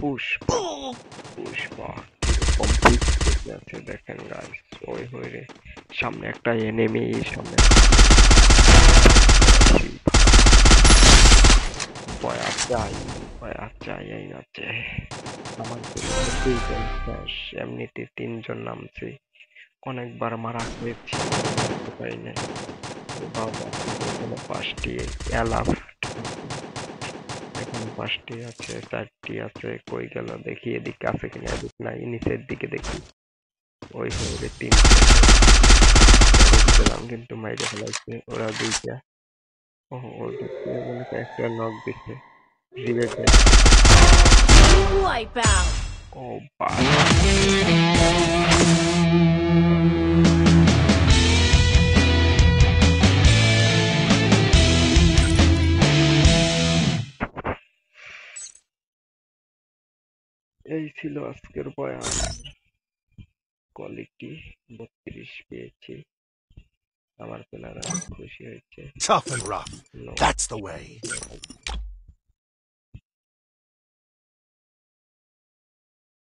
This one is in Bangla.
পুষ্পা পুষ্পা কিরকম পিছতে আছে দেখেন গাইস। ওই হয়ে সামনে একটা এনিমি, সামনে ভয় চাই, ভয় চাই এই আছে। আমার পরিবারে দুইজন শেষ, এমনিতে তিনজন নামছে। অনেকবার মারা খেয়েছি, মারতে পারি নাই। বাবা, এখানে 5টি এলাফ, এখানে 5টি আছে, 4টি আছে। কই গেল দেখি, এদিকে আছে কিনা। এদিক নাই, নিচের দিকে দেখি। ওই হয়ে 3টে দিলাম, কিন্তু মাইরে ফেলাইছে ওরা 2টা। ও ওদেরকে মনে হয় একটা নক দিছে, রিভেট দেয়। Wipeout! ও বাবা, এই ছিল আজকের বয়ান। কোয়ালিটি 32 পেয়েছি, আমার পেলারা খুশি হয়েছে। Tough and rough. That's the way.